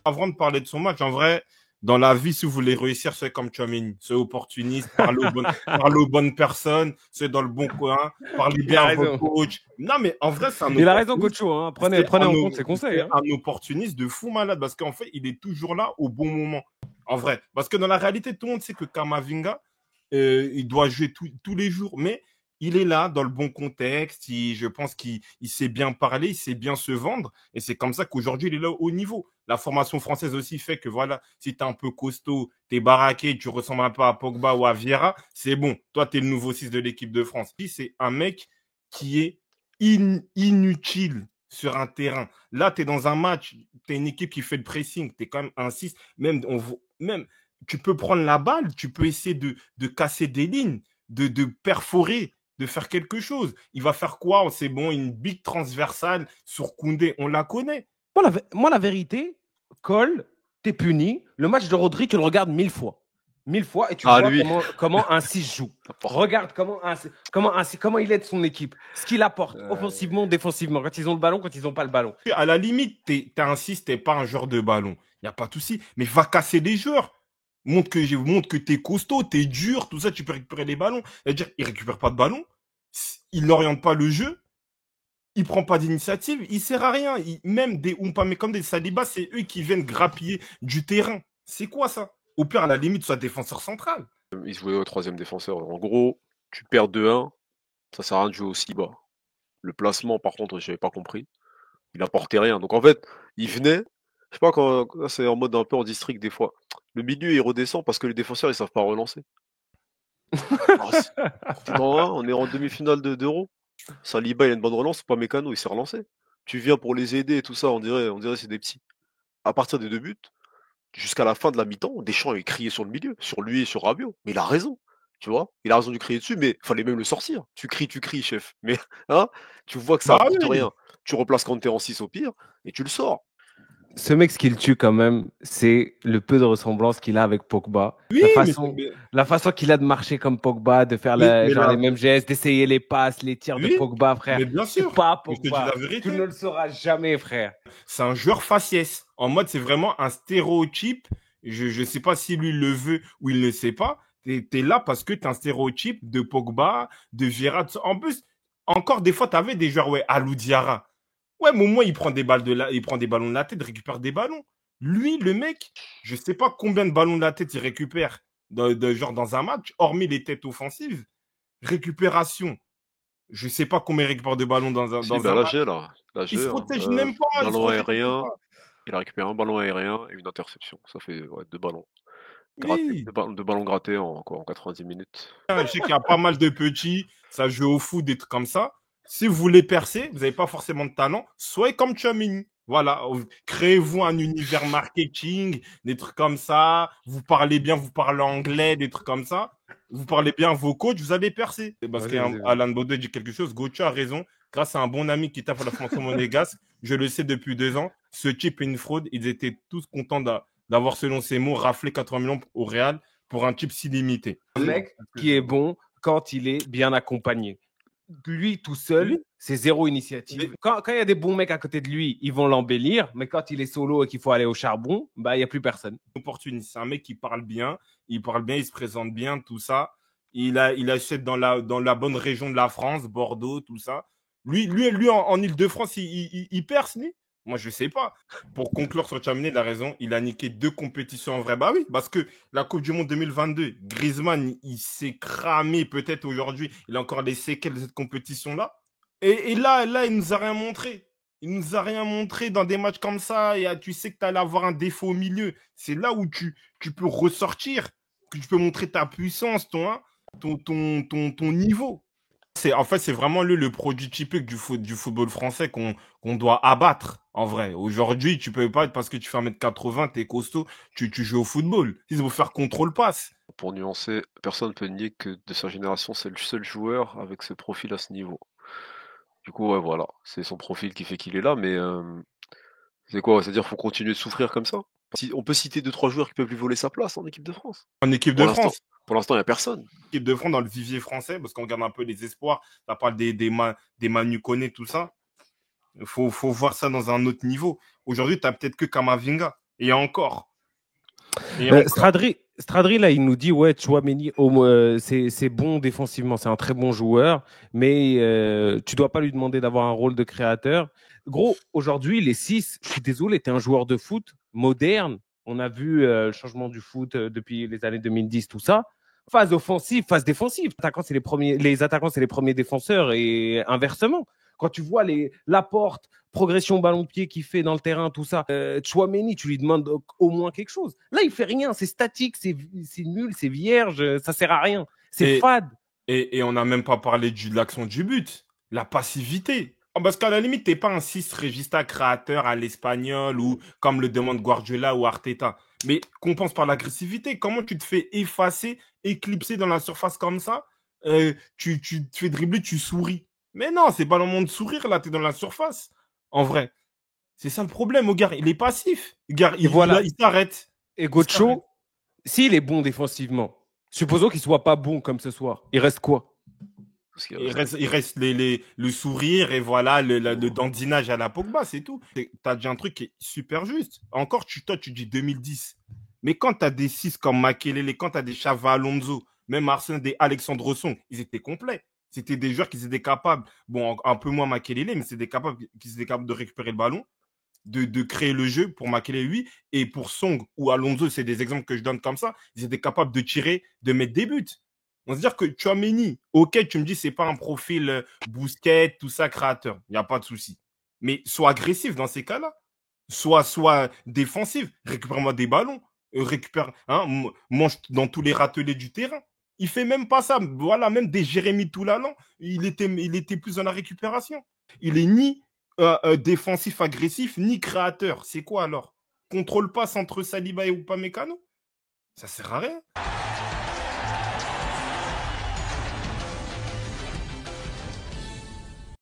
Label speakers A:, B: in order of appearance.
A: Avant de parler de son match, en vrai, dans la vie, si vous voulez réussir, soyez comme Tchouaméni. Soyez opportuniste, parlez aux bonnes personnes, soyez dans le bon coin, parlez
B: Il a
A: bien à votre
B: raison.
A: coach. Non, mais en vrai, c'est un
B: Il a raison,
A: opportuniste.
B: Cocho. Hein. Prenez en compte ses conseils.
A: C'est
B: Hein.
A: un opportuniste de fou malade parce qu'en fait, il est toujours là au bon moment. En vrai. Parce que dans la réalité, tout le monde sait que Kamavinga, il doit jouer tous les jours. Mais il est là dans le bon contexte. Je pense qu'il sait bien parler, il sait bien se vendre. Et c'est comme ça qu'aujourd'hui, il est là au haut niveau. La formation française aussi fait que voilà, si tu es un peu costaud, tu es baraqué, tu ressembles un peu à Pogba ou à Vieira, c'est bon. Toi, tu es le nouveau 6 de l'équipe de France. C'est un mec qui est inutile sur un terrain. Là, tu es dans un match, tu es une équipe qui fait le pressing, tu es quand même un 6. Même, tu peux prendre la balle, tu peux essayer de casser des lignes, de perforer, de faire quelque chose. Il va faire quoi? C'est bon, une big transversale sur Koundé, on la connaît.
B: Moi, la vérité, Cole, t'es puni. Le match de Rodri, tu le regardes 1000 fois. 1000 fois et tu vois comment un 6 joue. Regarde comment il aide son équipe, ce qu'il apporte offensivement, défensivement, quand ils ont le ballon, quand ils n'ont pas le ballon.
A: À la limite, t'es un 6, t'es pas un joueur de ballon. Il n'y a pas de souci. Mais va casser les joueurs. Montre que t'es costaud, t'es dur, tout ça, tu peux récupérer les ballons. C'est-à-dire, il récupère pas de ballon, il n'oriente pas le jeu, il prend pas d'initiative, il sert à rien. Même des comme des Saliba, c'est eux qui viennent grappiller du terrain. C'est quoi ça? Au pire, à la limite, soit défenseur central.
C: Il se voulait au troisième défenseur. En gros, tu perds 2-1, ça sert à rien de jouer aussi bas. Le placement, par contre, j'avais pas compris. Il apportait rien. Donc en fait, il venait, je sais pas quand c'est en mode un peu en district des fois. Le milieu il redescend parce que les défenseurs ils savent pas relancer. On est en demi-finale d'Euro. Saliba il a une bonne relance, c'est pas Mécano, il s'est relancé. Tu viens pour les aider et tout ça, on dirait c'est des petits. À partir des 2 buts, jusqu'à la fin de la mi-temps, Deschamps il criait sur le milieu, sur lui et sur Rabiot. Mais il a raison, tu vois. Il a raison de crier dessus, mais fallait même le sortir. Tu cries, chef. Mais hein, tu vois que ça apporte rien. Tu replaces Kanté en 6 au pire et tu le sors.
B: Ce mec, ce qu'il tue quand même, c'est le peu de ressemblance qu'il a avec Pogba.
A: Oui,
B: la façon qu'il a de marcher comme Pogba, de faire les mêmes gestes, d'essayer les passes, les tirs de Pogba, frère.
A: Mais bien sûr.
B: C'est pas Pogba. Tu ne le sauras jamais, frère.
A: C'est un joueur faciès. En mode, c'est vraiment un stéréotype. Je ne sais pas si lui le veut ou il ne sait pas. Tu es là parce que tu es un stéréotype de Pogba, de Vieira. En plus, encore des fois, tu avais des joueurs, Alou Diarra. Ouais, mais au moins, il prend des ballons de la tête, récupère des ballons. Lui, le mec, je sais pas combien de ballons de la tête il récupère genre dans un match, hormis les têtes offensives. Récupération. Je sais pas combien il récupère de ballons dans un match. Il se protège même pas.
C: Ballon aérien. Il a récupéré un ballon aérien et une interception. Ça fait 2 ballons.
A: Oui.
C: 2 ballons grattés en 90 minutes.
A: Je sais qu'il y a pas mal de petits, ça joue au foot, des trucs comme ça. Si vous voulez percer, vous n'avez pas forcément de talent, soyez comme Tchouaméni. Voilà, créez-vous un univers marketing, des trucs comme ça. Vous parlez bien, vous parlez anglais, des trucs comme ça. Vous parlez bien à vos coachs, vous allez percer. Parce qu'Alan Baudouin dit quelque chose, Gauthier a raison. Grâce à un bon ami qui tape à la France monégasque, je le sais depuis 2 ans, ce type est une fraude. Ils étaient tous contents d'avoir, selon ses mots, raflé 80 millions au Real pour un type si limité.
B: Un mec qui est bon quand il est bien accompagné. Lui, tout seul, c'est zéro initiative. Quand il y a des bons mecs à côté de lui, ils vont l'embellir. Mais quand il est solo et qu'il faut aller au charbon, il n'y a plus personne.
A: Opportuniste. C'est un mec qui parle bien. Il se présente bien, tout ça. Il achète dans la bonne région de la France, Bordeaux, tout ça. Lui en Ile-de-France, il perce, lui. Moi, je sais pas. Pour conclure sur Tchouaméni, il a raison. Il a niqué 2 compétitions en vrai. Bah oui, parce que la Coupe du Monde 2022, Griezmann, il s'est cramé peut-être aujourd'hui. Il a encore les séquelles de cette compétition-là. Et là, il nous a rien montré. Il nous a rien montré dans des matchs comme ça. Et tu sais que tu allais avoir un défaut au milieu. C'est là où tu peux ressortir, que tu peux montrer ta puissance, ton niveau. En fait, c'est vraiment le produit typique du football français qu'on doit abattre, en vrai. Aujourd'hui, tu peux pas, parce que tu fais 1m80, t'es costaud, tu joues au football. Il faut faire contrôle-passe.
C: Pour nuancer, personne ne peut nier que de sa génération, c'est le seul joueur avec ce profil à ce niveau. Du coup, ouais, voilà, c'est son profil qui fait qu'il est là, mais c'est quoi? C'est-à-dire qu'il faut continuer de souffrir comme ça? On peut citer 2-3 joueurs qui peuvent lui voler sa place en équipe de France.
A: En équipe de France.
C: Pour l'instant, il n'y a personne.
A: Équipe de France dans le vivier français, parce qu'on regarde un peu les espoirs, ça parle des Manu Koné, tout ça. Il faut voir ça dans un autre niveau. Aujourd'hui, tu n'as peut-être que Kamavinga. Et encore.
B: Stradri, là, il nous dit ouais, Tchouaméni, c'est bon défensivement, c'est un très bon joueur, mais tu dois pas lui demander d'avoir un rôle de créateur. Gros, aujourd'hui, les 6, je suis désolé, tu es un joueur de foot moderne. On a vu le changement du foot depuis les années 2010, tout ça. Phase offensive, phase défensive. Les attaquants, c'est les premiers défenseurs et inversement. Quand tu vois l'apport, progression ballon-pied qu'il fait dans le terrain, tout ça, Tchouaméni, tu lui demandes au moins quelque chose. Là, il fait rien, c'est statique, c'est nul, c'est vierge, ça sert à rien. C'est fade.
A: Et on n'a même pas parlé de l'action du but, la passivité. Parce qu'à la limite, t'es pas un 6 régista créateur à l'espagnol ou comme le demande Guardiola ou Arteta. Mais compense par l'agressivité. Comment tu te fais effacer, éclipser dans la surface comme ça tu te fais dribbler, tu souris. Mais non, c'est pas le moment de sourire là, t'es dans la surface. En vrai. C'est ça le problème, gars. Il est passif. Gars, il s'arrête.
B: Et Gocho, s'il est bon défensivement, supposons qu'il soit pas bon comme ce soir, il reste quoi?
A: Il reste le sourire et voilà le dandinage à la Pogba, c'est tout. T'as dit un truc qui est super juste. Encore, toi, tu dis 2010. Mais quand t'as des 6 comme Makelele, quand t'as des Xavi Alonso, même Arsène, des Alexandre Son, ils étaient complets. C'était des joueurs qui étaient capables, bon, un peu moins Makelele, mais c'était qui étaient capables de récupérer le ballon, de créer le jeu pour Makelele, oui. Et pour Song ou Alonso, c'est des exemples que je donne comme ça, ils étaient capables de tirer, de mettre des buts. On se dire que Tchouaméni, ok, tu me dis c'est pas un profil Bousquet, tout ça, créateur. Il n'y a pas de souci. Mais sois agressif dans ces cas-là. Sois défensif. Récupère-moi des ballons. Mange dans tous les râtelets du terrain. Il fait même pas ça. Voilà, même des Jérémy Toulalan, il était plus dans la récupération. Il est ni défensif agressif, ni créateur. C'est quoi alors? Contrôle passe entre Saliba et Upamecano? Ça sert à rien.